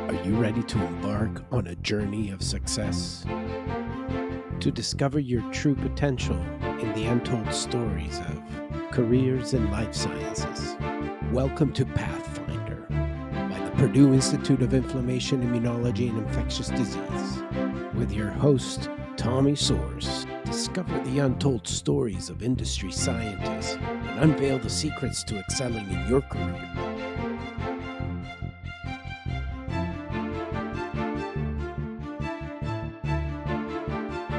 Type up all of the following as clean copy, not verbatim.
Are you ready to embark on a journey of success? To discover your true potential in the untold stories of careers in life sciences? Welcome to PATHFINDER by the Purdue Institute of Inflammation, Immunology and Infectious Disease. With your host, Tommy Source, discover the untold stories of industry scientists and unveil the secrets to excelling in your career.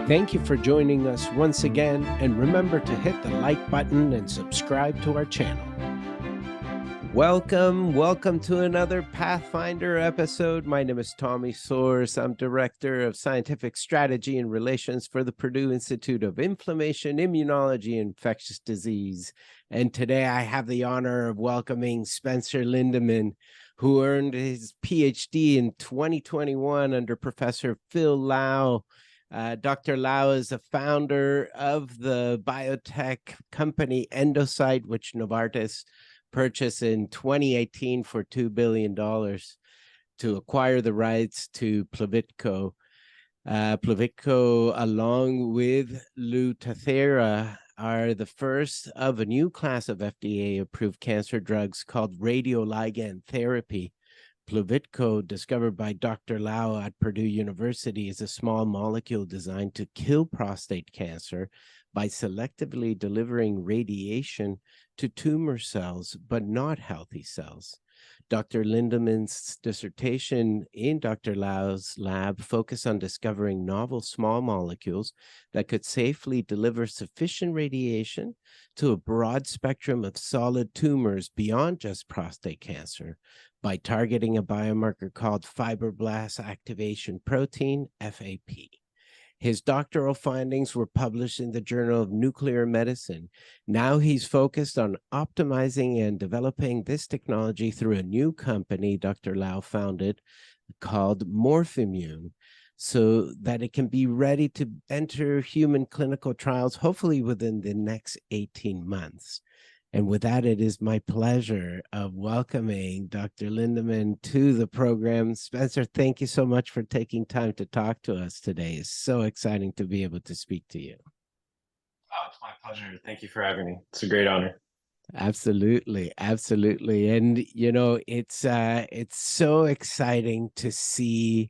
Thank you for joining us once again, and remember to hit the like button and subscribe to our channel. Welcome to another Pathfinder episode. My name is Tommy Source. I'm Director of Scientific Strategy and Relations for the Purdue Institute of Inflammation, Immunology, and Infectious Disease. And today I have the honor of welcoming Spencer Lindeman, who earned his PhD in 2021 under Professor Phil Lau. Dr. Lau is a founder of the biotech company Endocyte, which Novartis purchased in 2018 for $2 billion to acquire the rights to Pluvicto. Pluvicto, along with Lutathera, are the first of a new class of FDA-approved cancer drugs called radioligand therapy. Pluvicto, discovered by Dr. Lau at Purdue University, is a small molecule designed to kill prostate cancer by selectively delivering radiation to tumor cells, but not healthy cells. Dr. Lindeman's dissertation in Dr. Lau's lab focused on discovering novel small molecules that could safely deliver sufficient radiation to a broad spectrum of solid tumors beyond just prostate cancer by targeting a biomarker called fibroblast activation protein, FAP. His doctoral findings were published in the Journal of Nuclear Medicine. Now he's focused on optimizing and developing this technology through a new company Dr. Lau founded called MorphImmune, so that it can be ready to enter human clinical trials, hopefully within the next 18 months. And with that, it is my pleasure of welcoming Dr. Lindeman to the program. Spencer, thank you so much for taking time to talk to us today. It's so exciting to be able to speak to you. Oh, it's my pleasure. Thank you for having me. It's a great honor. Absolutely. And you know, it's so exciting to see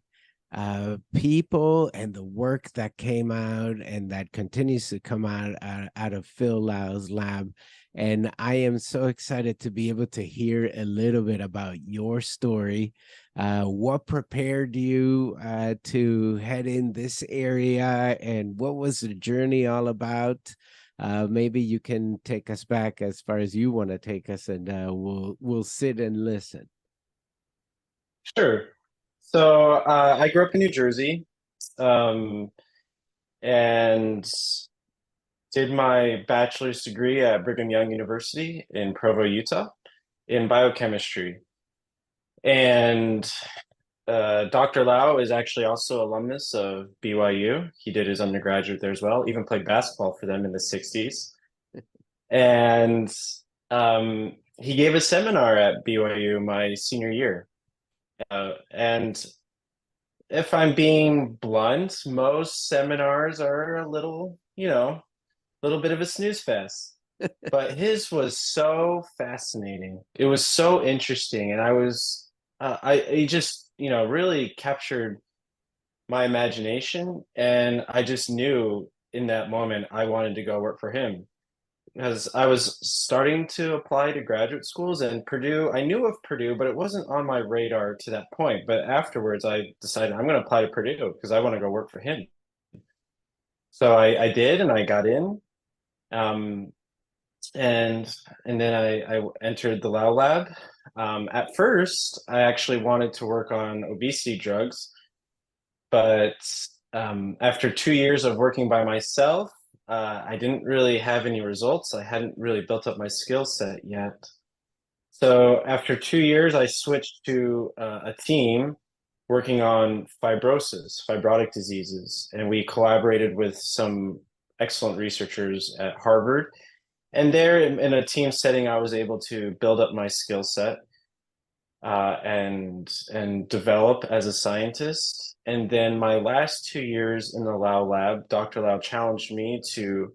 people and the work that came out and that continues to come out of Phil Lau's lab. And I am so excited to be able to hear a little bit about your story. What prepared you to head in this area, and what was the journey all about? Maybe you can take us back as far as you want to take us, and we'll sit and listen. Sure. So I grew up in New Jersey and did my bachelor's degree at Brigham Young University in Provo, Utah, in biochemistry. And Dr. Lau is actually also alumnus of BYU. He did his undergraduate there as well, even played basketball for them in the 60s. And he gave a seminar at BYU my senior year. And if I'm being blunt, most seminars are a little bit of a snooze fest. But his was so fascinating. It was so interesting, and he just really captured my imagination, and I just knew in that moment I wanted to go work for him. Because I was starting to apply to graduate schools, and Purdue, I knew of Purdue, but it wasn't on my radar to that point. But afterwards, I decided I'm going to apply to Purdue because I want to go work for him. So I did, and I got in. And then I entered the Lau Lab. At first, I actually wanted to work on obesity drugs, but after 2 years of working by myself, I didn't really have any results. I hadn't really built up my skill set yet. So after 2 years, I switched to a team working on fibrotic diseases, and we collaborated with some excellent researchers at Harvard. And there, in a team setting, I was able to build up my skill set. and develop as a scientist. And then my last 2 years in the Lau lab, Dr. Lau challenged me to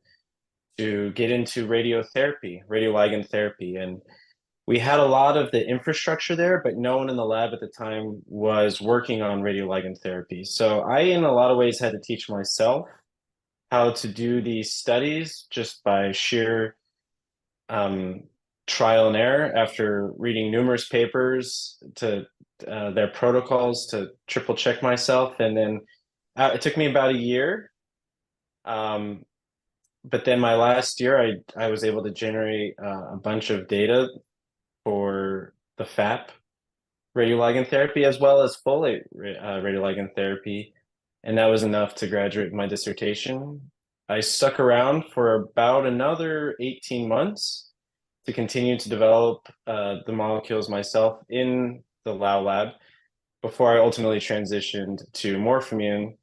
get into radiotherapy, radioligand therapy. And we had a lot of the infrastructure there, but no one in the lab at the time was working on radioligand therapy. So I, in a lot of ways, had to teach myself how to do these studies just by sheer um, trial and error after reading numerous papers to their protocols to triple check myself. And then it took me about a year. Um, but then my last year, I was able to generate a bunch of data for the FAP radioligand therapy as well as folate radioligand therapy. And that was enough to graduate my dissertation. I stuck around for about another 18 months to continue to develop the molecules myself in the Lau lab before I ultimately transitioned to MorphImmune,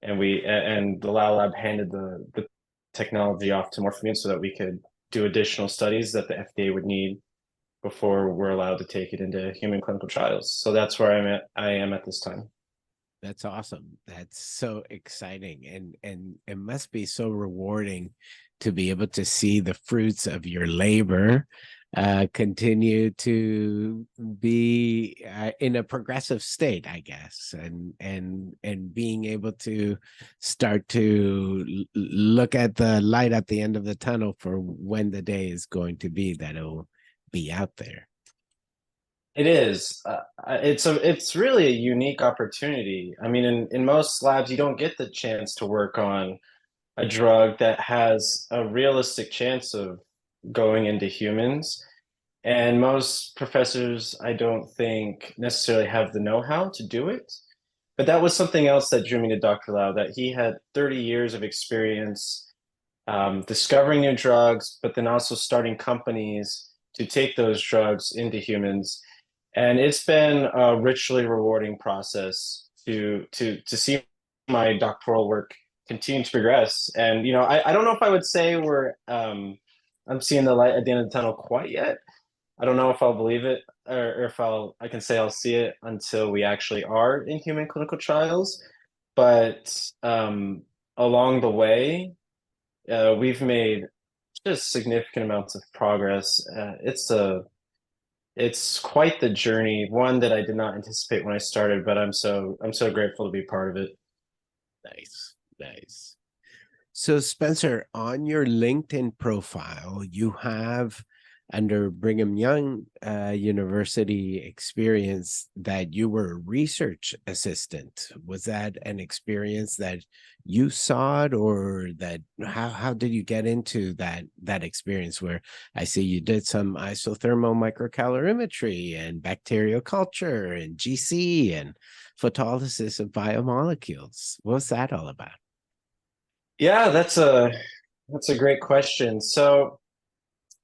and the Lau lab handed the technology off to MorphImmune so that we could do additional studies that the FDA would need before we're allowed to take it into human clinical trials. So that's where I am at this time. That's awesome. That's so exciting, and it must be so rewarding to be able to see the fruits of your labor continue to be in a progressive state, I guess, and being able to start to look at the light at the end of the tunnel for when the day is going to be that it'll be out there. It is. It's really a unique opportunity. I mean, in most labs, you don't get the chance to work on a drug that has a realistic chance of going into humans. And most professors, I don't think necessarily have the know-how to do it. But that was something else that drew me to Dr. Lau, that he had 30 years of experience discovering new drugs, but then also starting companies to take those drugs into humans. And it's been a richly rewarding process to see my doctoral work continue to progress. And I don't know if I would say I'm seeing the light at the end of the tunnel quite yet. I don't know if I'll believe it, or if I can say I'll see it until we actually are in human clinical trials. But along the way, we've made just significant amounts of progress. It's quite the journey, one that I did not anticipate when I started, but I'm so grateful to be part of it. Nice, nice. So, Spencer, on your LinkedIn profile, you have under Brigham Young University experience that you were a research assistant. Was that an experience that you sought, or that how did you get into that experience where I see you did some isothermal microcalorimetry and bacterial culture and GC and photolysis of biomolecules? What was that all about? Yeah, that's a great question. So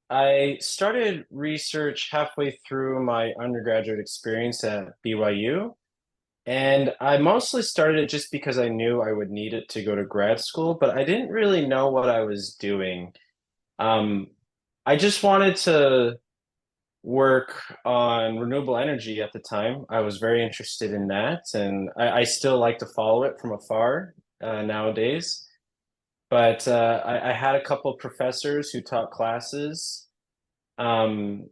I started research halfway through my undergraduate experience at BYU, and I mostly started it just because I knew I would need it to go to grad school, but I didn't really know what I was doing. Um, I just wanted to work on renewable energy at the time. I was very interested in that, and I still like to follow it from afar nowadays. But I had a couple of professors who taught classes, um,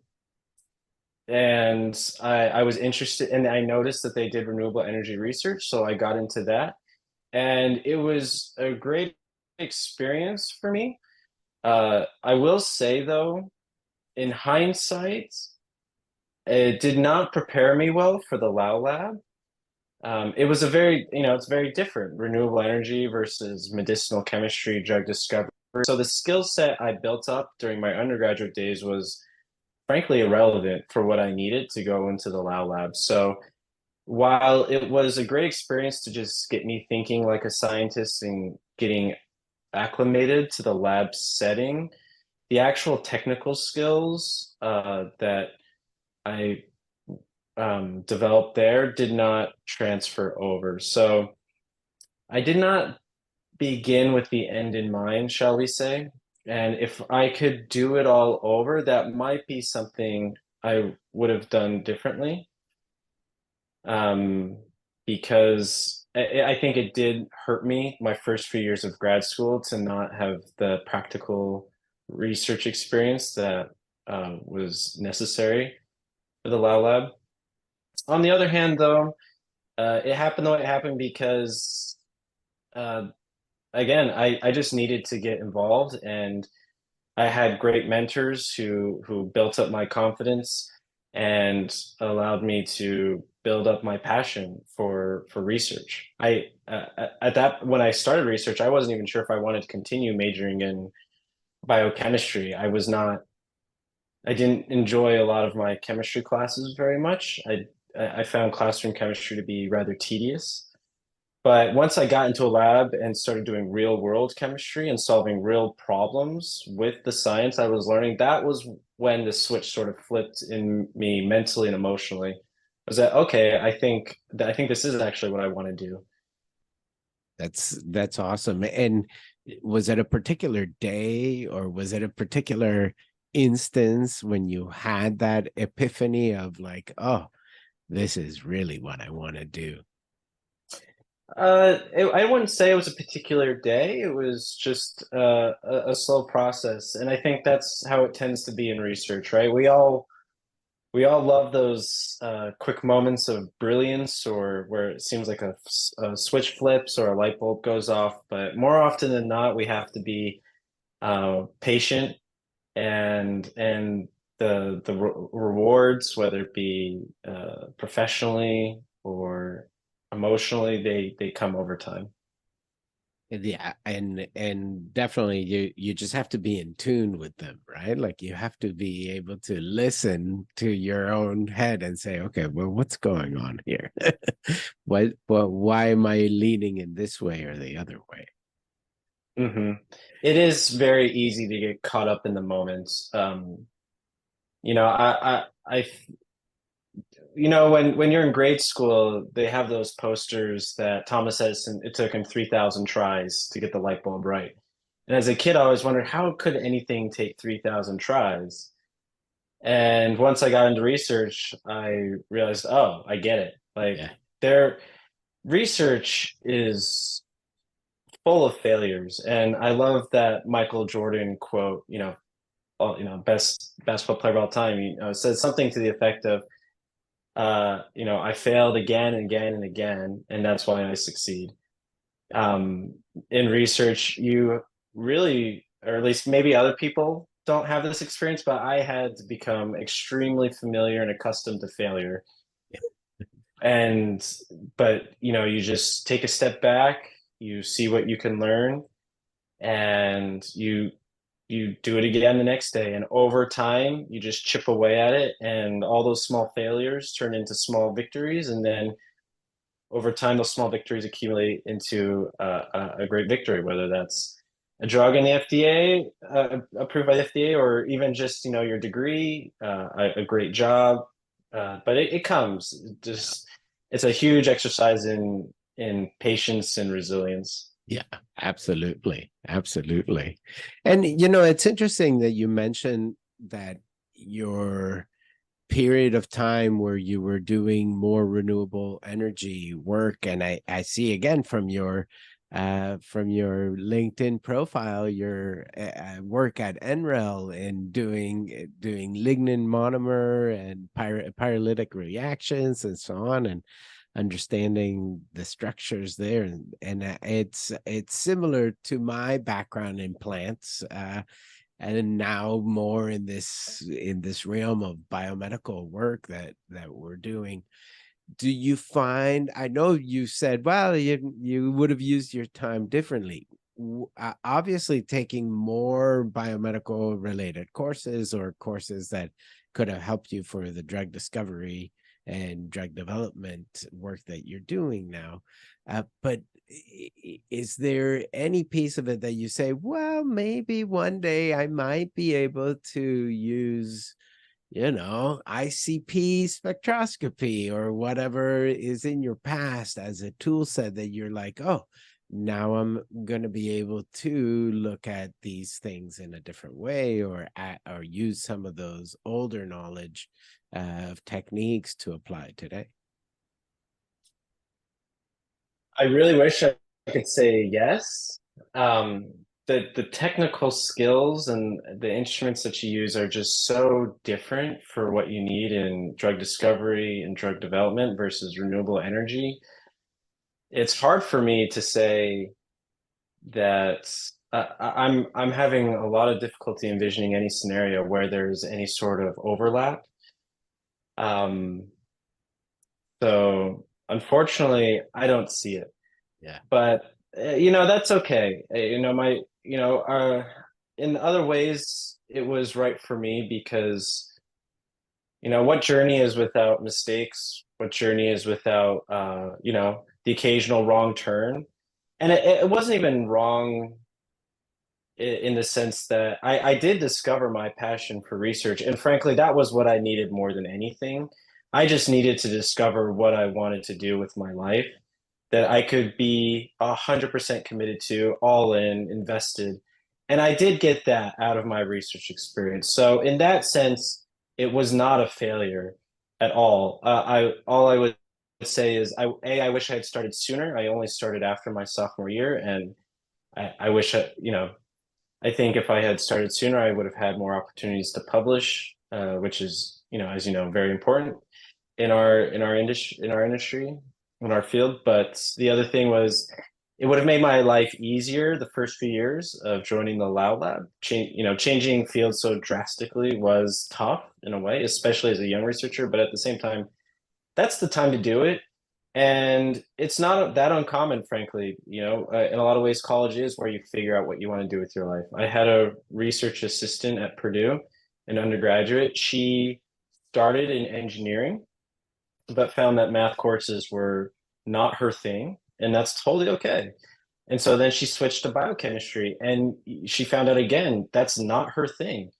and I was interested, and I noticed that they did renewable energy research, so I got into that, and it was a great experience for me. I will say though, in hindsight, it did not prepare me well for the Lau Lab. It was it's very different, renewable energy versus medicinal chemistry, drug discovery. So the skill set I built up during my undergraduate days was frankly irrelevant for what I needed to go into the Lau Lab. So while it was a great experience to just get me thinking like a scientist and getting acclimated to the lab setting, the actual technical skills that I developed there did not transfer over. So I did not begin with the end in mind, shall we say. And if I could do it all over, that might be something I would have done differently. um, because I think it did hurt me my first few years of grad school to not have the practical research experience that was necessary for the Lao Lab. On the other hand, though, it happened the way it happened because, uh, again, I just needed to get involved, and I had great mentors who built up my confidence and allowed me to build up my passion for research. I at that when I started research, I wasn't even sure if I wanted to continue majoring in biochemistry. I didn't enjoy a lot of my chemistry classes very much. I found classroom chemistry to be rather tedious. But once I got into a lab and started doing real world chemistry and solving real problems with the science I was learning, that was when the switch sort of flipped in me mentally and emotionally. I was that okay, I think this is actually what I want to do. That's awesome. And was it a particular day or was it a particular instance when you had that epiphany of like, oh, this is really what I want to do? I wouldn't say it was a particular day. It was just a slow process, and I think that's how it tends to be in research, right? We all love those quick moments of brilliance or where it seems like a switch flips or a light bulb goes off. But more often than not, we have to be patient and the rewards, whether it be professionally or emotionally, they come over time. Yeah, and definitely you just have to be in tune with them, right? Like you have to be able to listen to your own head and say, okay, well, what's going on here? Why am I leaning in this way or the other way? Hmm. It is very easy to get caught up in the moments. You know, when you're in grade school, they have those posters that Thomas Edison, it took him 3,000 tries to get the light bulb right. And as a kid, I always wondered, how could anything take 3,000 tries? And once I got into research, I realized, oh, I get it. Like Yeah. their research is full of failures. And I love that Michael Jordan quote, best basketball player of all time, said something to the effect of, I failed again and again and again, and that's why I succeed. Um, in research, you really, or at least maybe other people don't have this experience, but I had to become extremely familiar and accustomed to failure. And, but, you just take a step back, you see what you can learn, and you do it again the next day, and over time you just chip away at it, and all those small failures turn into small victories, and then over time those small victories accumulate into a great victory, whether that's a drug in the FDA, approved by the FDA, or even just your degree, a great job. But it comes just it's a huge exercise in patience and resilience. Yeah, absolutely. Absolutely. And it's interesting that you mentioned that your period of time where you were doing more renewable energy work, and I see again from your LinkedIn profile your work at NREL and doing lignin monomer and pyrolytic reactions and so on, and understanding the structures there, and it's similar to my background in plants, and now more in this realm of biomedical work that we're doing. Do you find, I know you said, well, you would have used your time differently. Obviously taking more biomedical related courses or courses that could have helped you for the drug discovery and drug development work that you're doing now. But is there any piece of it that you say, well, maybe one day I might be able to use ICP spectroscopy or whatever is in your past as a tool set that you're like, oh, now I'm going to be able to look at these things in a different way, or use some of those older knowledge of techniques to apply today? I really wish I could say yes. Um, the technical skills and the instruments that you use are just so different for what you need in drug discovery and drug development versus renewable energy. It's hard for me to say that I'm having a lot of difficulty envisioning any scenario where there's any sort of overlap. Um, so unfortunately, I don't see it. Yeah. But that's okay. In other ways, it was right for me because what journey is without mistakes? What journey is without the occasional wrong turn? And it wasn't even wrong in the sense that I did discover my passion for research. And frankly, that was what I needed more than anything. I just needed to discover what I wanted to do with my life that I could be 100% committed to, all in, invested. And I did get that out of my research experience. So in that sense, it was not a failure at all. I would say is I wish I had started sooner. I only started after my sophomore year, and I wish I think if I had started sooner, I would have had more opportunities to publish, which is, as you know, very important in our industry, in our field. But the other thing was, it would have made my life easier the first few years of joining the Lao Lab. Changing fields so drastically was tough in a way, especially as a young researcher. But at the same time, that's the time to do it. And it's not that uncommon, frankly. In a lot of ways, college is where you figure out what you want to do with your life. I had a research assistant at Purdue, an undergraduate. She started in engineering, but found that math courses were not her thing, and that's totally okay. And so then she switched to biochemistry, and she found out again that's not her thing.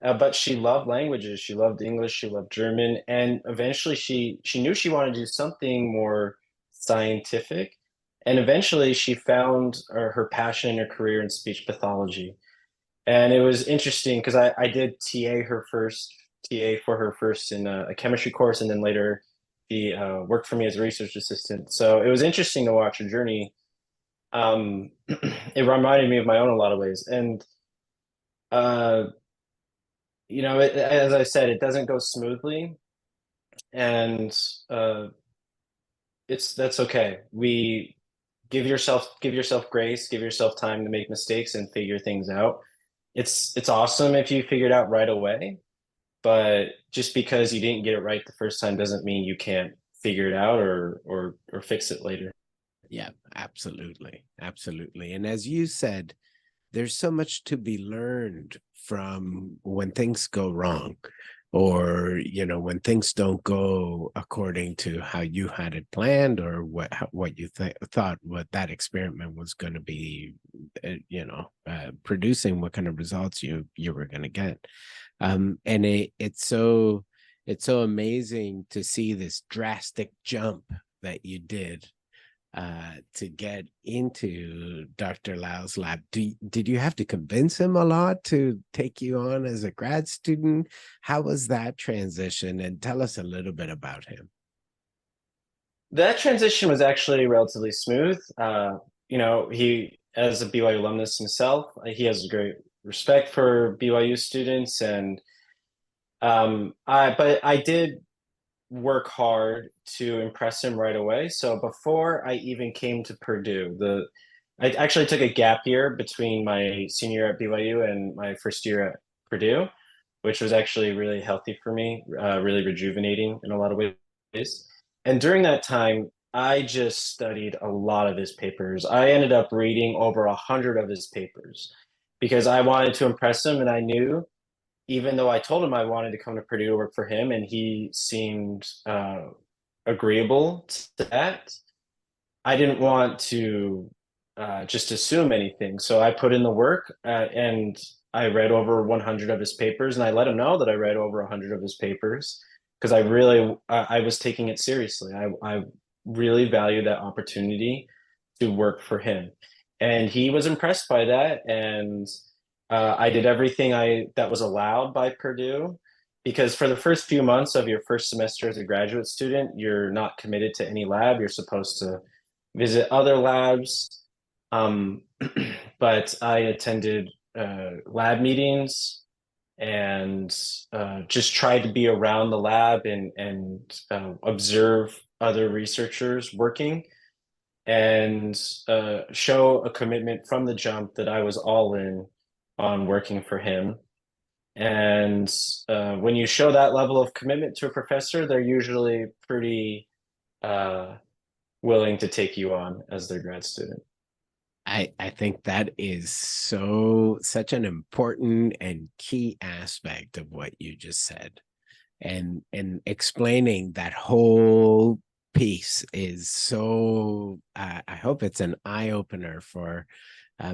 But she loved languages. She loved English. She loved German, and eventually she knew she wanted to do something more scientific. And eventually, she found her passion and her career in speech pathology. And it was interesting because I did TA for her first in a chemistry course, and then later she worked for me as a research assistant. So it was interesting to watch her journey. It reminded me of my own in a lot of ways. And uh, as I said, it doesn't go smoothly, and uh, that's okay. We give yourself grace, give yourself time to make mistakes and figure things out. It's awesome if you figure it out right away, but just because you didn't get it right the first time doesn't mean you can't figure it out or fix it later. Yeah, absolutely. Absolutely. And as you said, there's so much to be learned from when things go wrong, or when things don't go according to how you had it planned, or what you thought what that experiment was going to be producing, what kind of results you were going to get. And it's so amazing to see this drastic jump that you did to get into Dr. Lau's lab. Did you have to convince him a lot to take you on as a grad student? How was that transition? And tell us a little bit about him. That transition was actually relatively smooth. He, as a BYU alumnus himself, he has a great respect for BYU students, and but I did work hard to impress him right away. So before I even came to Purdue, I actually took a gap year between my senior year at BYU and my first year at Purdue, which was actually really healthy for me, really rejuvenating in a lot of ways. And during that time, I just studied a lot of his papers. I ended up reading over 100 of his papers because I wanted to impress him, and I knew, even though I told him I wanted to come to Purdue to work for him, and he seemed agreeable to that, I didn't want to just assume anything. So I put in the work, and I read over 100 of his papers, and I let him know that I read over 100 of his papers because I was taking it seriously. I really valued that opportunity to work for him, and he was impressed by that. And I did everything that was allowed by Purdue, because for the first few months of your first semester as a graduate student, you're not committed to any lab. You're supposed to visit other labs. Um, but I attended lab meetings and just tried to be around the lab and observe other researchers working and show a commitment from the jump that I was all in on working for him. And when you show that level of commitment to a professor, they're usually pretty uh, willing to take you on as their grad student. I think that is such an important and key aspect of what you just said. And explaining that whole piece is so I hope it's an eye-opener for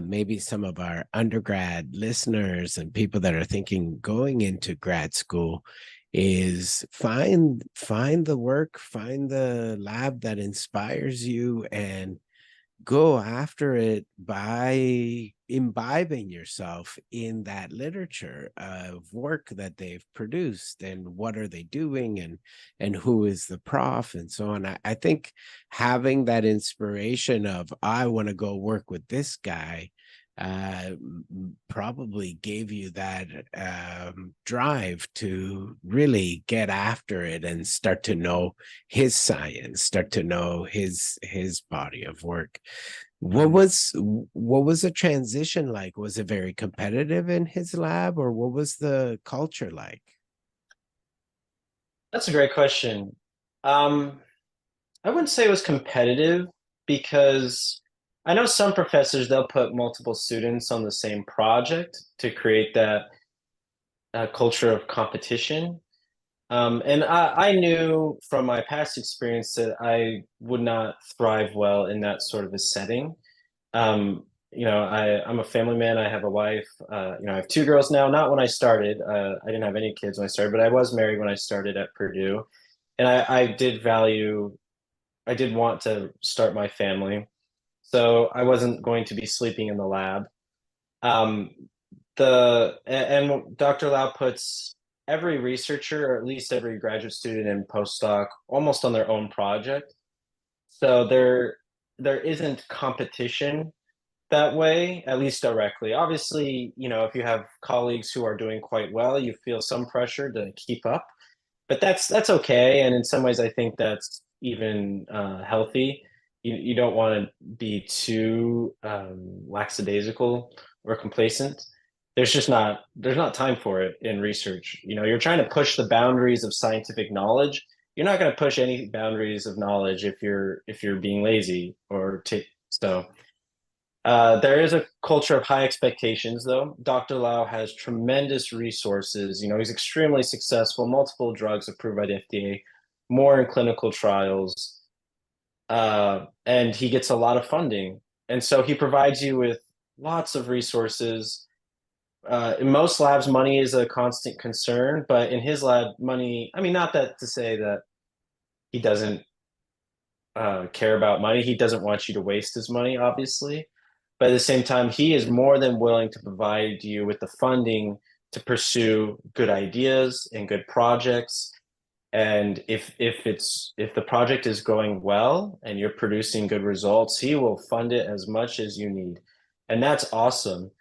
maybe some of our undergrad listeners and people that are thinking going into grad school is find the work, find the lab that inspires you, and go after it by imbibing yourself in that literature of work that they've produced and what are they doing and who is the prof and so on. I think having that inspiration of I want to go work with this guy probably gave you that drive to really get after it and start to know his science, start to know his body of work. What was the transition like? Was it very competitive in his lab, or what was the culture like? That's a great question. Um, I wouldn't say it was competitive because I know some professors, they'll put multiple students on the same project to create that culture of competition. And I knew from my past experience that I would not thrive well in that sort of a setting. I'm a family man. I have a wife. I have two girls now. Not when I started. I didn't have any kids when I started, but I was married when I started at Purdue. And I did want to start my family. So I wasn't going to be sleeping in the lab. Um, and Dr. Lau puts every researcher, or at least every graduate student and postdoc, almost on their own project. So there isn't competition that way, at least directly. Obviously, if you have colleagues who are doing quite well, you feel some pressure to keep up, but that's okay. And in some ways, I think that's even healthy. You don't want to be too lackadaisical or complacent. There's not time for it in research. You're trying to push the boundaries of scientific knowledge. You're not going to push any boundaries of knowledge if you're being lazy or take so. There is a culture of high expectations, though. Dr. Lau has tremendous resources. He's extremely successful, multiple drugs approved by the FDA, more in clinical trials, and he gets a lot of funding. And so he provides you with lots of resources. In most labs, money is a constant concern, but in his lab, money, I mean, not that to say that he doesn't care about money. He doesn't want you to waste his money, obviously. But at the same time, he is more than willing to provide you with the funding to pursue good ideas and good projects. And if the project is going well and you're producing good results, he will fund it as much as you need. And that's awesome.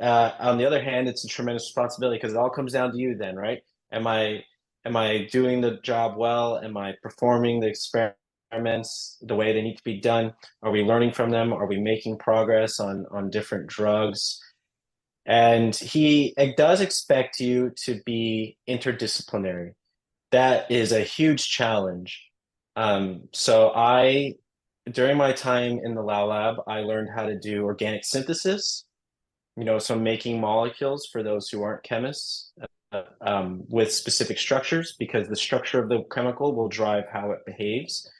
On the other hand, it's a tremendous responsibility because it all comes down to you then, right? Am I doing the job well? Am I performing the experiments the way they need to be done? Are we learning from them? Are we making progress on different drugs? And he it does expect you to be interdisciplinary. That is a huge challenge. So during my time in the Lau Lab, I learned how to do organic synthesis, so making molecules for those who aren't chemists with specific structures because the structure of the chemical will drive how it behaves.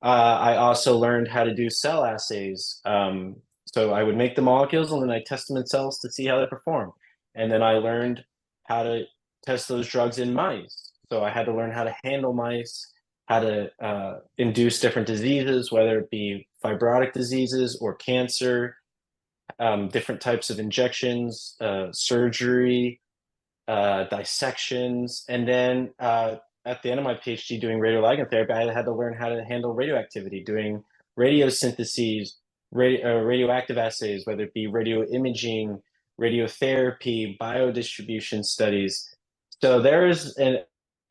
I also learned how to do cell assays. So I would make the molecules and then I test them in cells to see how they perform. And then I learned how to test those drugs in mice. So I had to learn how to handle mice, how to induce different diseases, whether it be fibrotic diseases or cancer, different types of injections, surgery, dissections, and then at the end of my PhD doing radioligand therapy, I had to learn how to handle radioactivity, doing radiosyntheses, radioactive assays, whether it be radio imaging, radiotherapy, biodistribution studies. So there's an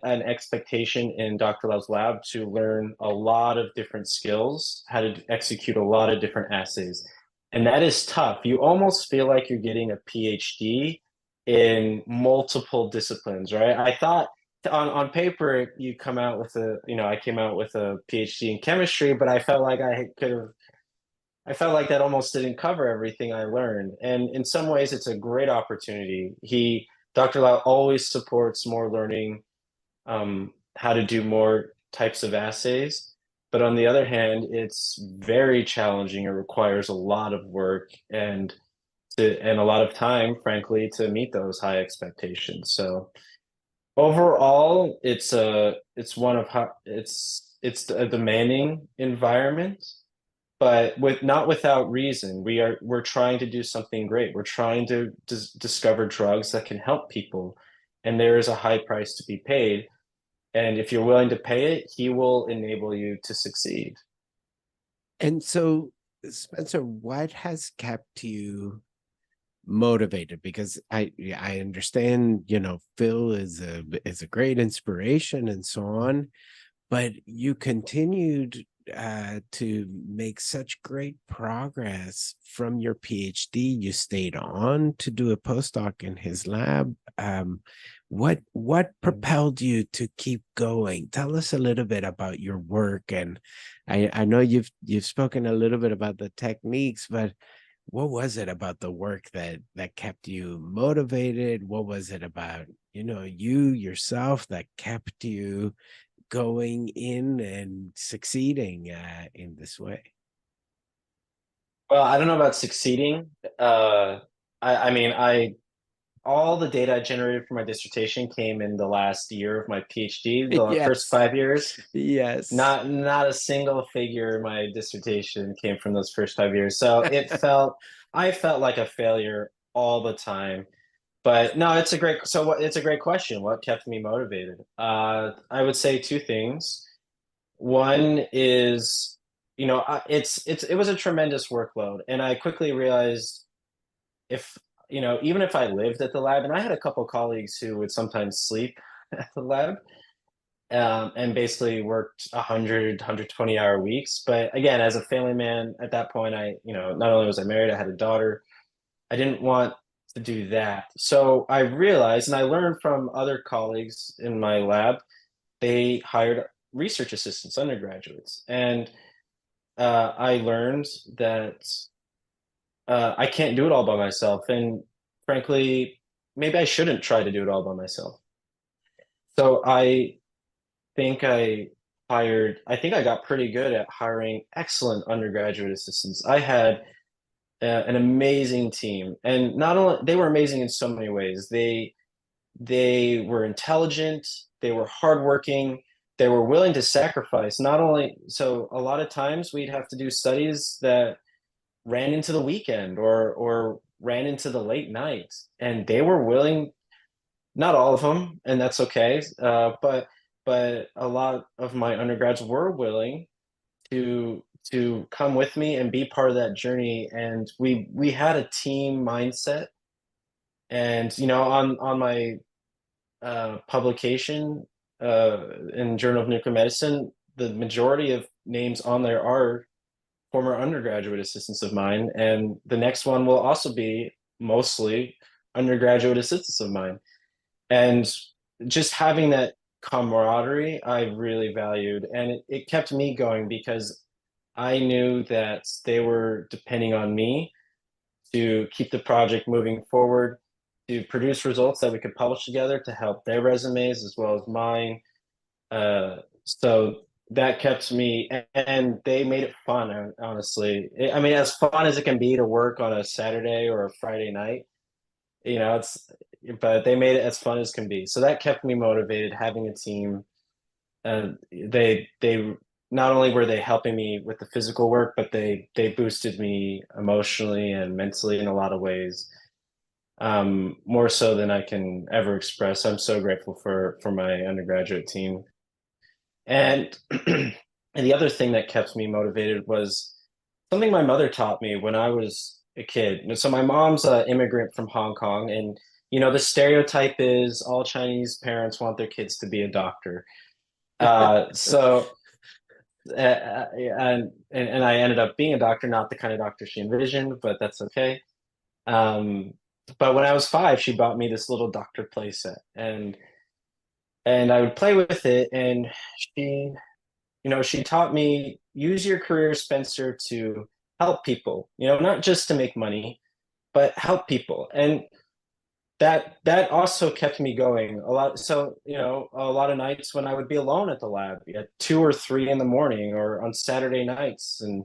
expectation in Dr. Lau's lab to learn a lot of different skills, how to execute a lot of different assays. And that is tough. You almost feel like you're getting a PhD in multiple disciplines, right? I thought on paper you come out with I came out with a PhD in chemistry, but I felt like that almost didn't cover everything I learned. And in some ways it's a great opportunity. Dr. Lau always supports more learning, how to do more types of assays. But on the other hand, it's very challenging. It requires a lot of work and a lot of time, frankly, to meet those high expectations. So overall, it's a demanding environment, but not without reason. We're trying to do something great. We're trying to discover drugs that can help people, and there is a high price to be paid. And if you're willing to pay it, he will enable you to succeed. And so, Spencer, what has kept you motivated? Because I understand, Phil is a great inspiration and so on, but you continued to make such great progress from your PhD. You stayed on to do a postdoc in his lab. What propelled you to keep going? Tell us a little bit about your work. And I know you've spoken a little bit about the techniques, but what was it about the work that kept you motivated? What was it about, you yourself that kept you going in and succeeding in this way? Well, I don't know about succeeding. I mean, all the data I generated for my dissertation came in the last year of my PhD, the first Yes. 5 years. Yes. Not a single figure in my dissertation came from those first 5 years. So I felt like a failure all the time. But no, it's a great question. What kept me motivated? I would say two things. One is, it was a tremendous workload, and I quickly realized if even if I lived at the lab, and I had a couple colleagues who would sometimes sleep at the lab, and basically worked 120 hour weeks. But again, as a family man at that point, not only was I married, I had a daughter. I didn't want to do that. So I realized, and I learned from other colleagues in my lab, they hired research assistants, undergraduates. And I learned that I can't do it all by myself. And frankly, maybe I shouldn't try to do it all by myself. So I think I got pretty good at hiring excellent undergraduate assistants. I had an amazing team, and not only they were amazing in so many ways. They were intelligent, they were hardworking, they were willing to sacrifice. Not only so, a lot of times we'd have to do studies that ran into the weekend or ran into the late night, and they were willing. Not all of them, and that's okay. But a lot of my undergrads were willing to come with me and be part of that journey. And we had a team mindset. And on my publication in Journal of Nuclear Medicine, the majority of names on there are former undergraduate assistants of mine, and the next one will also be mostly undergraduate assistants of mine. And just having that camaraderie I really valued, and it kept me going because I knew that they were depending on me to keep the project moving forward, to produce results that we could publish together to help their resumes as well as mine. So that kept me, and they made it fun, honestly. I mean, as fun as it can be to work on a Saturday or a Friday night, but they made it as fun as can be. So that kept me motivated, having a team. They not only were they helping me with the physical work, but they boosted me emotionally and mentally in a lot of ways, more so than I can ever express. I'm so grateful for my undergraduate team. And And the other thing that kept me motivated was something my mother taught me when I was a kid. So my mom's an immigrant from Hong Kong, and the stereotype is all Chinese parents want their kids to be a doctor. So and I ended up being a doctor, not the kind of doctor she envisioned, but that's okay. Um, but when I was 5, she bought me this little doctor playset, and I would play with it, and she taught me use your career, Spencer, to help people. Not just to make money, but help people, and that also kept me going a lot. So a lot of nights when I would be alone at the lab at 2 or 3 in the morning, or on Saturday nights, and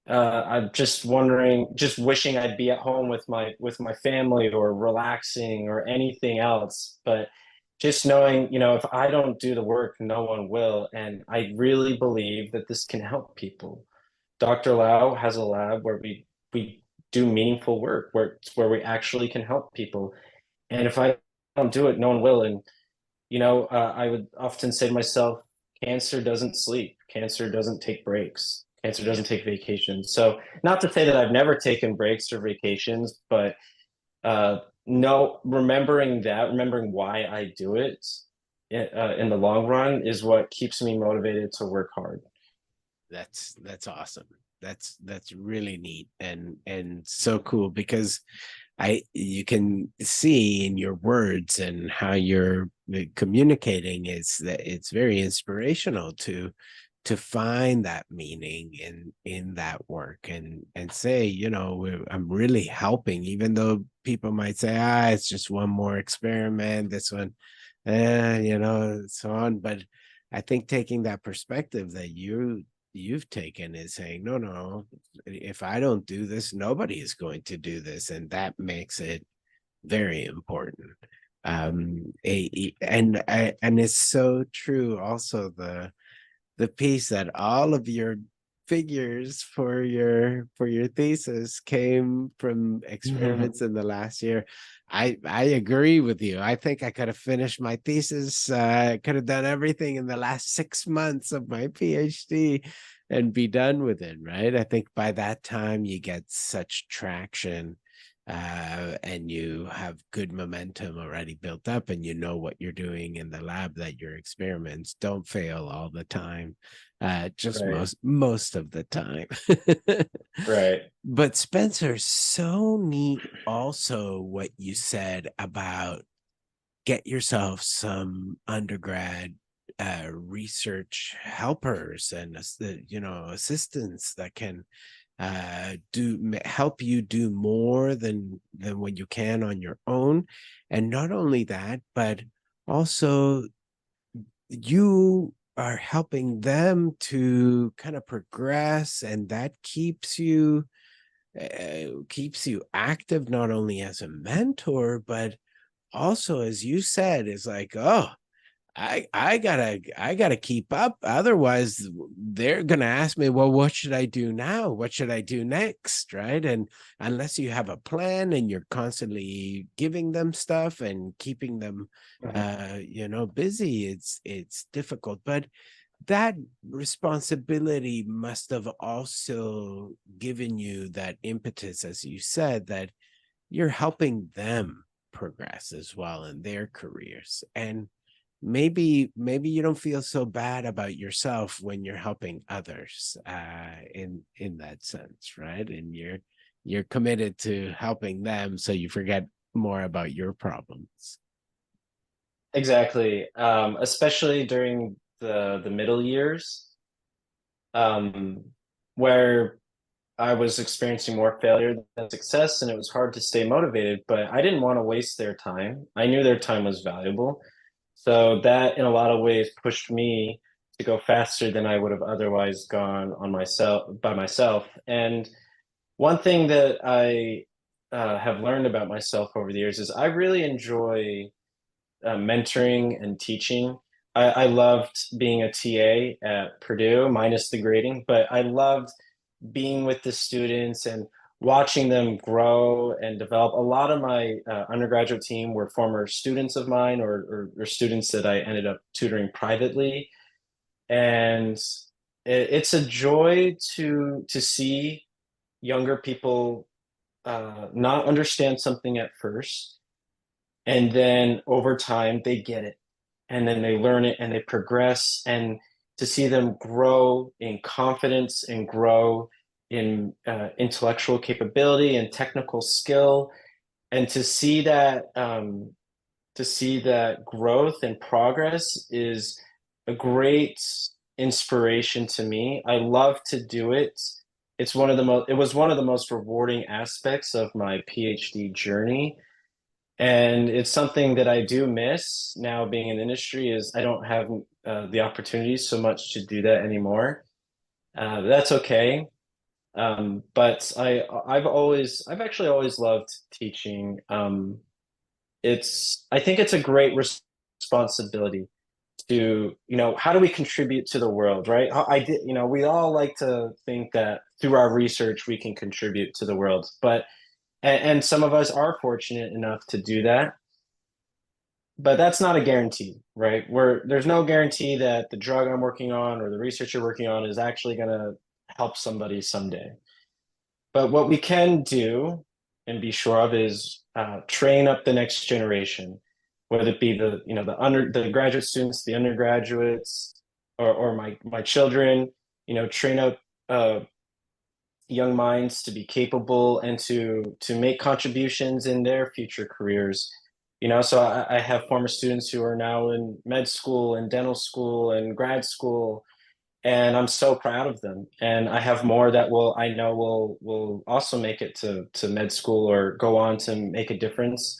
I'm just wondering, just wishing I'd be at home with my family, or relaxing, or anything else. But just knowing, if I don't do the work, no one will. And I really believe that this can help people. Dr. Lau has a lab where we do meaningful work, where we actually can help people. And if I don't do it, no one will. And I would often say to myself, cancer doesn't sleep, cancer doesn't take breaks, cancer doesn't take vacations. So, not to say that I've never taken breaks or vacations, but no, remembering why I do it in the long run is what keeps me motivated to work hard. That's awesome. That's really neat and so cool, because you can see in your words and how you're communicating is that it's very inspirational to find that meaning in that work, and say, I'm really helping, even though people might say, it's just one more experiment, this one, so on. But I think taking that perspective that you've taken is saying, no, if I don't do this, nobody is going to do this, and that makes it very important. And it's so true also, the piece that all of your figures for your thesis came from experiments in the last year. I agree with you. I think I could have finished my thesis, could have done everything in the last 6 months of my PhD and be done with it, right? I think by that time you get such traction, and you have good momentum already built up, and you know what you're doing in the lab, that your experiments don't fail all the time, just Right, most of the time. right. But Spencer, so neat also what you said about get yourself some undergrad research helpers and assistants that can help you do more than what you can on your own. And not only that, but also you are helping them to kind of progress, and that keeps you active, not only as a mentor, but also, as you said, is like, I gotta keep up. Otherwise, they're gonna ask me, well, what should I do now? What should I do next? Right. And unless you have a plan and you're constantly giving them stuff and keeping them Mhm. busy, it's difficult. But that responsibility must have also given you that impetus, as you said, that you're helping them progress as well in their careers. And maybe you don't feel so bad about yourself when you're helping others, in that sense, right? And you're committed to helping them, so you forget more about your problems. Exactly. Especially during the middle years, um, where I was experiencing more failure than success, and it was hard to stay motivated, but I didn't want to waste their time. I knew their time was valuable. So that in a lot of ways pushed me to go faster than I would have otherwise gone on myself by myself. And one thing that I have learned about myself over the years is I really enjoy mentoring and teaching. I loved being a TA at Purdue, minus the grading, but I loved being with the students and watching them grow and develop. A lot of my undergraduate team were former students of mine, or students that I ended up tutoring privately. And it's a joy to see younger people not understand something at first, and then over time they get it, and then they learn it and they progress, and to see them grow in confidence and grow in intellectual capability and technical skill, and to see that growth and progress is a great inspiration to me. I love to do it. It was one of the most rewarding aspects of my PhD journey. And it's something that I do miss now being in industry, is I don't have the opportunities so much to do that anymore. That's okay. But I've actually always loved teaching. I think it's a great responsibility to, how do we contribute to the world, right? We all like to think that through our research we can contribute to the world, but and some of us are fortunate enough to do that, but that's not a guarantee, right? There's no guarantee that the drug I'm working on or the research you're working on is actually going to help somebody someday. But what we can do and be sure of is train up the next generation, whether it be the graduate students, the undergraduates, or my children. Train up young minds to be capable and to make contributions in their future careers. So I have former students who are now in med school and dental school and grad school, and I'm so proud of them. And I have more that I know will also make it to med school or go on to make a difference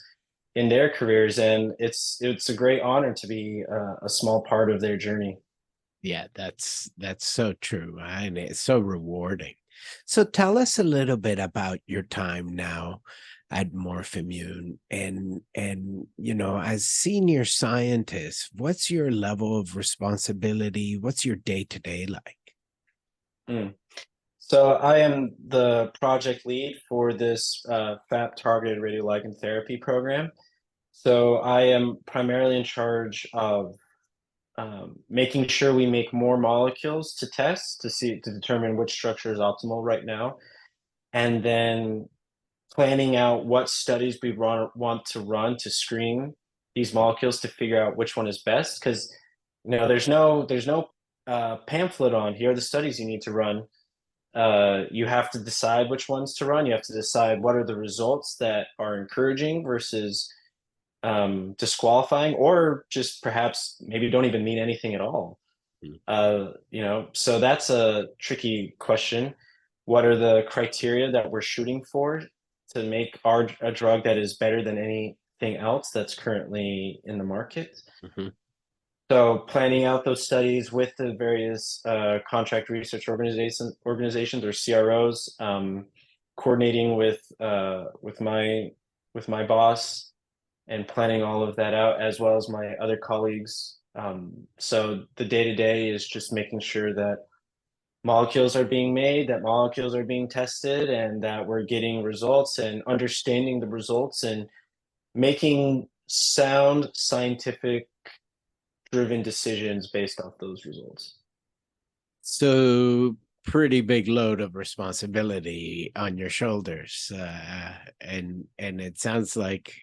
in their careers. And it's a great honor to be a small part of their journey. Yeah, that's so true, and it's so rewarding. So tell us a little bit about your time now at MorphImmune, and as senior scientist, what's your level of responsibility? What's your day-to-day like? Mm. So I am the project lead for this FAP targeted radioligand therapy program. So I am primarily in charge of making sure we make more molecules to test to determine which structure is optimal right now, and then planning out what studies we want to run to screen these molecules to figure out which one is best. Because there's no pamphlet on here are the studies you need to run. You have to decide which ones to run. You have to decide what are the results that are encouraging versus disqualifying, or just perhaps maybe don't even mean anything at all. So that's a tricky question. What are the criteria that we're shooting for to make a drug that is better than anything else that's currently in the market? Mm-hmm. So planning out those studies with the various contract research organizations or CROs, coordinating with my boss and planning all of that out, as well as my other colleagues. So the day-to-day is just making sure that molecules are being made, that molecules are being tested, and that we're getting results and understanding the results and making sound scientific driven decisions based off those results. So pretty big load of responsibility on your shoulders, and it sounds like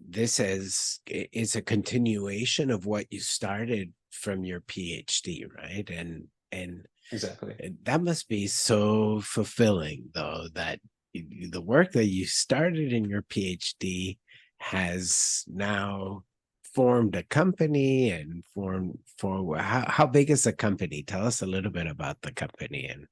this is a continuation of what you started from your PhD, right? And Exactly. that must be so fulfilling, though, that the work that you started in your PhD has now formed a company and formed for how big is the company? Tell us a little bit about the company. And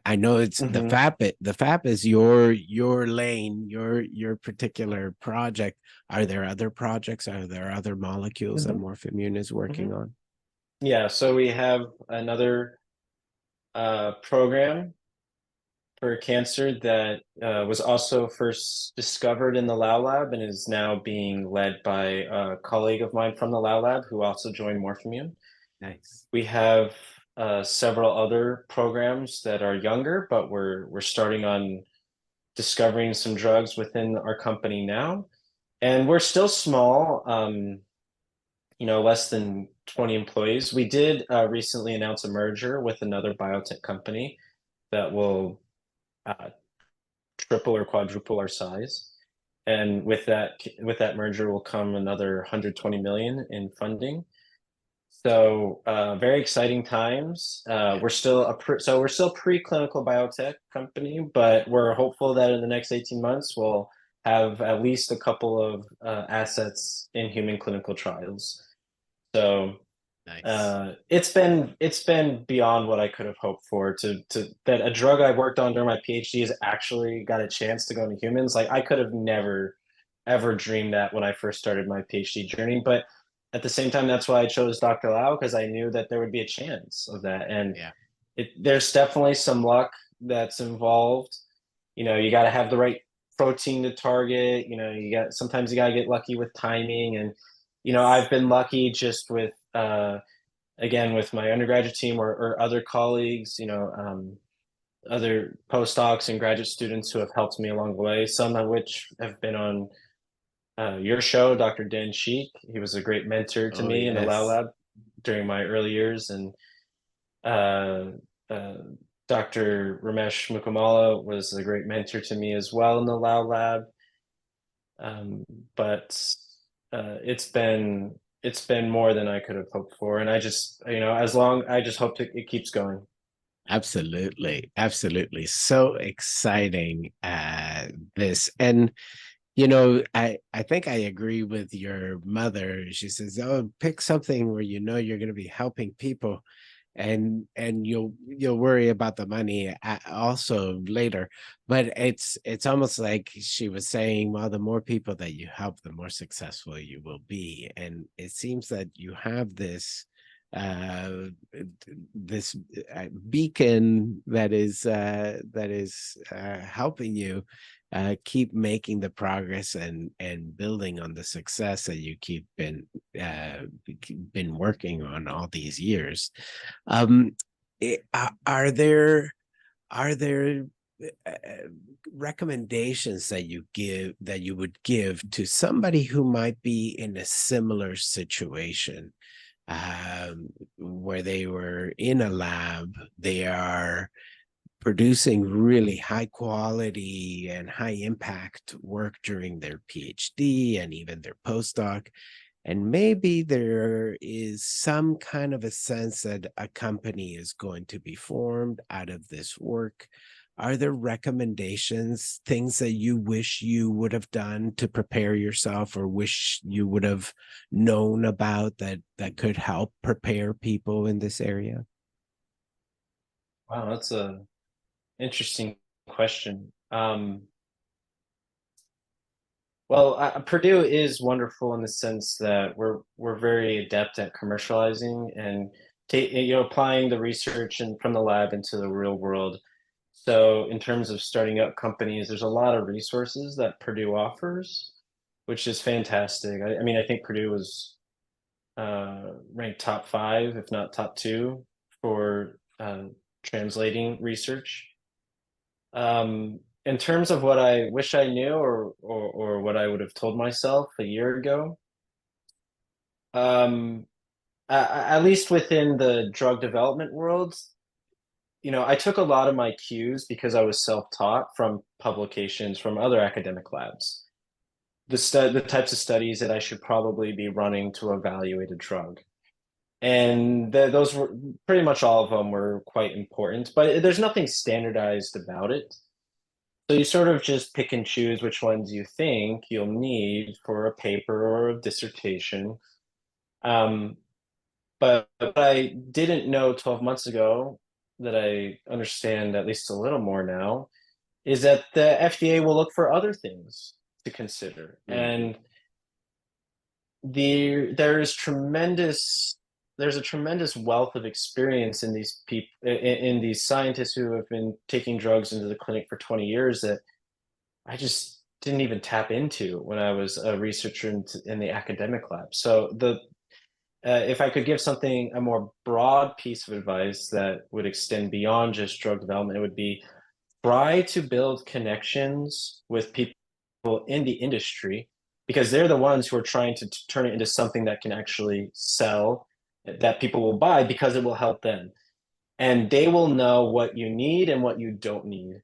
I know it's the FAP is your lane, your particular project. Are there other projects? Are there other molecules that MorphImmune is working on? Yeah, so we have another program for cancer that was also first discovered in the Lau Lab and is now being led by a colleague of mine from the Lau Lab who also joined MorphImmune. Nice. We have several other programs that are younger, but we're starting on discovering some drugs within our company now. And we're still small. less than 20 employees. We did recently announce a merger with another biotech company that will uh, triple or quadruple our size. And with that merger will come another 120 million in funding. So very exciting times. Yeah. We're still preclinical biotech company, but we're hopeful that in the next 18 months we'll have at least a couple of assets in human clinical trials. So Nice. it's been beyond what I could have hoped for to that a drug I worked on during my PhD has actually got a chance to go into humans. Like I could have never ever dreamed that when I first started my PhD journey. But at the same time, that's why I chose Dr. Lau because I knew that there would be a chance of that. And Yeah. there's definitely some luck that's involved. You got to have the right protein to target. Sometimes you got to get lucky with timing. And I've been lucky just with again with my undergraduate team or other colleagues, other postdocs and graduate students who have helped me along the way, some of which have been on your show, Dr. Dan Sheik. He was a great mentor to Oh, me in the Lao yes. Lab during my early years. And uh, uh, Dr. Ramesh Mukamala was a great mentor to me as well in the Lao Lab. But it's been more than I could have hoped for, and I just I just hope it keeps going. Absolutely. Absolutely. So exciting, this. And I think I agree with your mother. She says, "Oh, pick something where you know you're going to be helping people, and you'll worry about the money also later." But it's almost like she was saying, well, the more people that you help, the more successful you will be. And it seems that you have uh this beacon that is helping you keep making the progress and building on the success that you been working on all these years. Um, are there uh, recommendations that you would give to somebody who might be in a similar situation, where they were in a lab, they are producing really high quality and high impact work during their PhD and even their postdoc. And maybe there is some kind of a sense that a company is going to be formed out of this work. Are there recommendations, things that you wish you would have done to prepare yourself or wish you would have known about that could help prepare people in this area? Wow, that's a interesting question. Well, Purdue is wonderful in the sense that we're very adept at commercializing and applying the research and from the lab into the real world. So in terms of starting up companies, there's a lot of resources that Purdue offers, which is fantastic. I mean, I think Purdue was ranked top five, if not top two, for translating research. In terms of what I wish I knew or what I would have told myself a year ago, um, at least within the drug development world, I took a lot of my cues because I was self-taught from publications from other academic labs. The types of studies that I should probably be running to evaluate a drug. And those were pretty much all of them were quite important, but there's nothing standardized about it. So you sort of just pick and choose which ones you think you'll need for a paper or a dissertation. Um, but what I didn't know 12 months ago that I understand at least a little more now is that the FDA will look for other things to consider. Mm. And there's a tremendous wealth of experience in these people in these scientists who have been taking drugs into the clinic for 20 years that I just didn't even tap into when I was a researcher in the academic lab. So if I could give a more broad piece of advice that would extend beyond just drug development, it would be try to build connections with people in the industry because they're the ones who are trying to turn it into something that can actually sell, that people will buy because it will help them. And they will know what you need and what you don't need.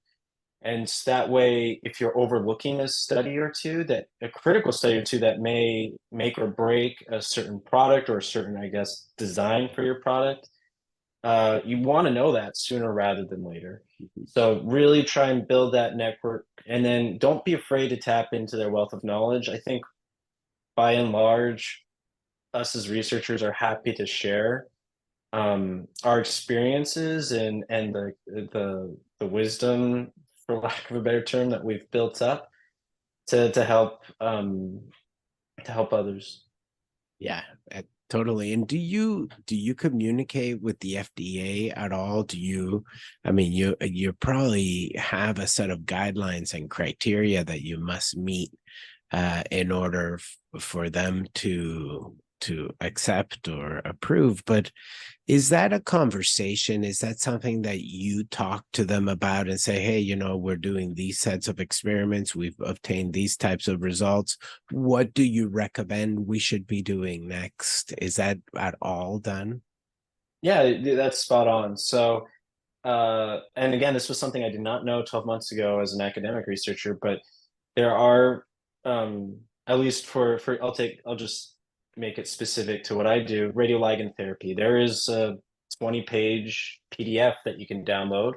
And that way, if you're overlooking a study or two, that a critical study or two that may make or break a certain product or a certain, I guess, design for your product, you want to know that sooner rather than later. So really try and build that network, and then don't be afraid to tap into their wealth of knowledge. I think by and large, us as researchers are happy to share our experiences and the wisdom, for lack of a better term, that we've built up to help others. Yeah, totally. And do you communicate with the FDA at all? I mean, you probably have a set of guidelines and criteria that you must meet in order for them to accept or approve. But is that a conversation? Is that something that you talk to them about and say, hey, we're doing these sets of experiments, we've obtained these types of results. What do you recommend we should be doing next? Is that at all done? Yeah, that's spot on. So, and again, this was something I did not know 12 months ago as an academic researcher, but there are, at least for I'll just make it specific to what I do, radioligand therapy. There is a 20-page PDF that you can download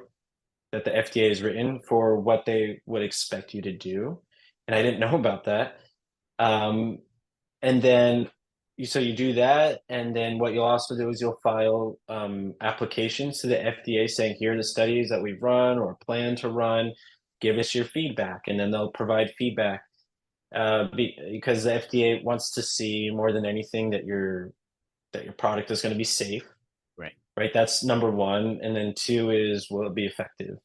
that the FDA has written for what they would expect you to do. And I didn't know about that. Um, and then so you do that, and then what you'll also do is you'll file applications to the FDA saying, here are the studies that we've run or plan to run, give us your feedback, and then they'll provide feedback, because the FDA wants to see more than anything that your product is going to be safe, Right. right? That's number one. And then two is, will it be effective?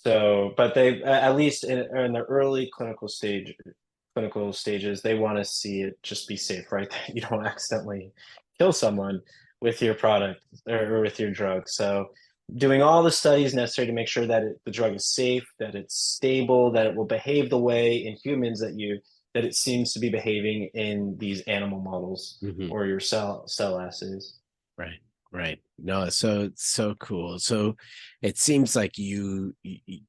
So, but they, at least in the early clinical stages, they want to see it just be safe, right? That you don't accidentally kill someone with your product or with your drug. So doing all the studies necessary to make sure that the drug is safe, that it's stable, that it will behave the way in humans that it seems to be behaving in these animal models Mhm. or your cell assays. Right. Right. No, so cool. So it seems like you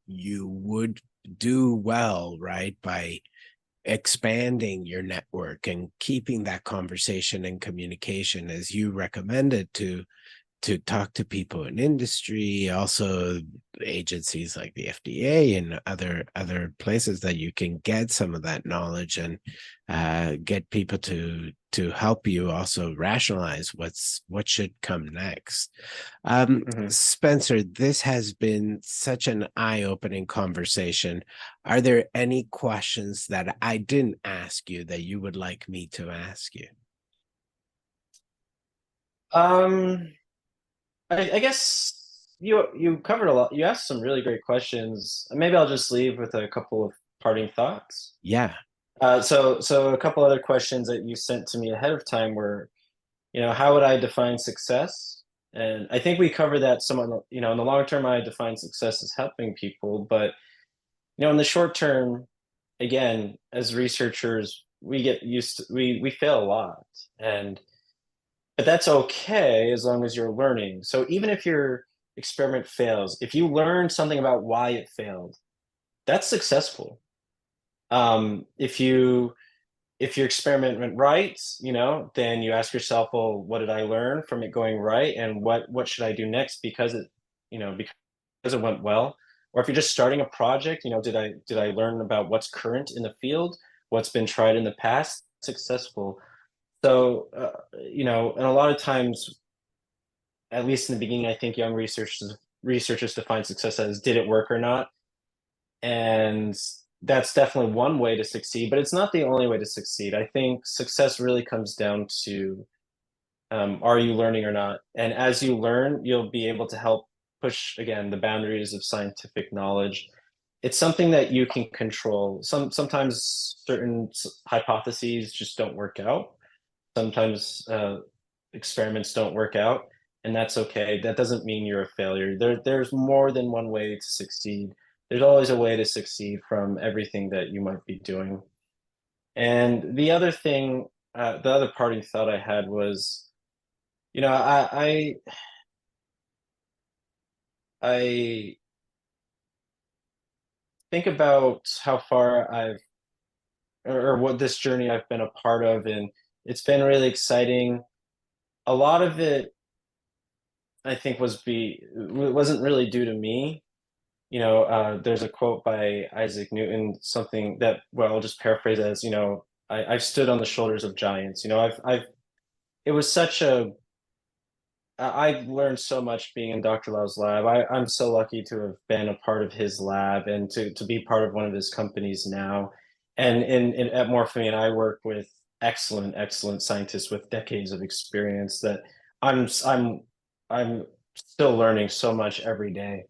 would do well, right, by expanding your network and keeping that conversation and communication as you recommended to talk to people in industry, also agencies like the FDA and other places that you can get some of that knowledge and get people to help you also rationalize what should come next. Mhm. Spencer, this has been such an eye-opening conversation. Are there any questions that I didn't ask you that you would like me to ask you? Um, I guess you covered a lot. You asked some really great questions. Maybe I'll just leave with a couple of parting thoughts. Yeah. So a couple other questions that you sent to me ahead of time were, how would I define success? And I think we covered that somewhat. In the long term, I define success as helping people, but in the short term, again, as researchers, we get used to we fail a lot, and but that's okay as long as you're learning. So even if your experiment fails, if you learn something about why it failed, that's successful. If your experiment went right, then you ask yourself, well, what did I learn from it going right, and what should I do next because because it went well? Or if you're just starting a project, did I learn about what's current in the field, what's been tried in the past, successful? So and a lot of times, at least in the beginning, I think young researchers define success as, did it work or not? And that's definitely one way to succeed, but it's not the only way to succeed. I think success really comes down to, are you learning or not? And as you learn, you'll be able to help push again the boundaries of scientific knowledge. It's something that you can control. Sometimes certain hypotheses just don't work out. Sometimes experiments don't work out, and that's okay. That doesn't mean you're a failure. There's more than one way to succeed. There's always a way to succeed from everything that you might be doing. And the other thing, the other parting thought I had was, I think about how far or what this journey I've been a part of, and it's been really exciting. A lot of it, I think, wasn't really due to me. There's a quote by Isaac Newton, something that, well, I'll just paraphrase as, I've stood on the shoulders of giants. It was such a I've learned so much being in Dr. Lau's lab. I'm so lucky to have been a part of his lab and to be part of one of his companies now. And at MorphImmune, I work with excellent scientists with decades of experience that I'm I'm I'm still learning so much every day.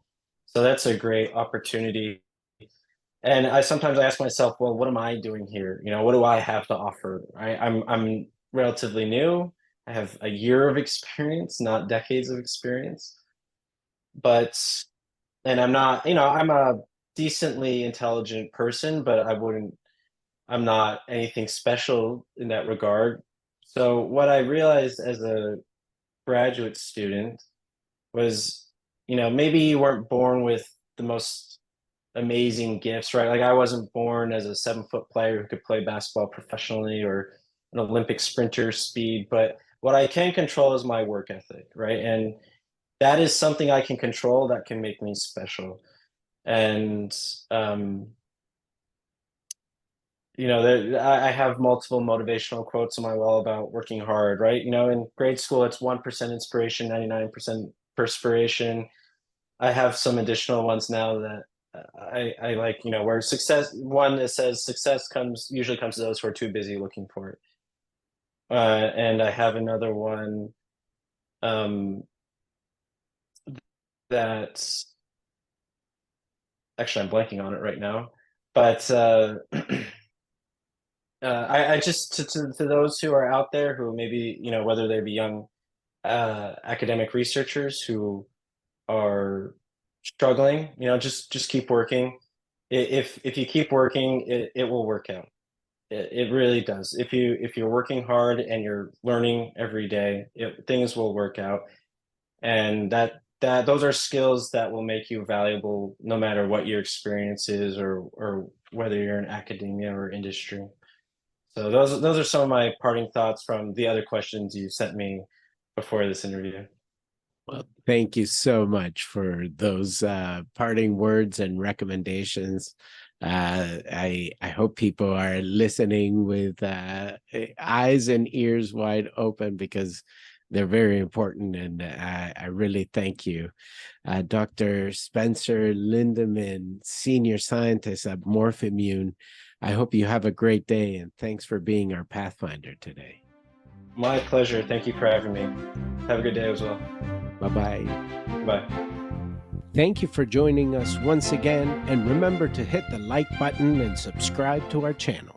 So that's a great opportunity. And I sometimes ask myself, well, what am I doing here? What do I have to offer? I'm relatively new. I have a year of experience, not decades of experience. But and I'm not, I'm a decently intelligent person, but I'm not anything special in that regard. So what I realized as a graduate student was, maybe you weren't born with the most amazing gifts, right? Like I wasn't born as a 7-foot player who could play basketball professionally or an Olympic sprinter speed, but what I can control is my work ethic, right? And that is something I can control that can make me special. And um, I have multiple motivational quotes on my wall about working hard, right? In grade school, it's 1% inspiration, 99% perspiration. I have some additional ones now that I like, where one that says success usually comes to those who are too busy looking for it. And I have another one um, that actually I'm blanking on it right now, but I just to those who are out there who maybe, whether they be young academic researchers who are struggling, just keep working. If you keep working, it will work out. It really does. If you're working hard and you're learning every day, things will work out. And that those are skills that will make you valuable no matter what your experience is or whether you're in academia or industry. So those are some of my parting thoughts from the other questions you sent me before this interview. Well, thank you so much for those parting words and recommendations. I hope people are listening with eyes and ears wide open because they're very important, and I really thank you. Dr. Spencer Lindeman, Senior Scientist at MorphImmune. I hope you have a great day, and thanks for being our Pathfinder today. My pleasure. Thank you for having me. Have a good day as well. Bye-bye. Bye. Thank you for joining us once again, and remember to hit the like button and subscribe to our channel.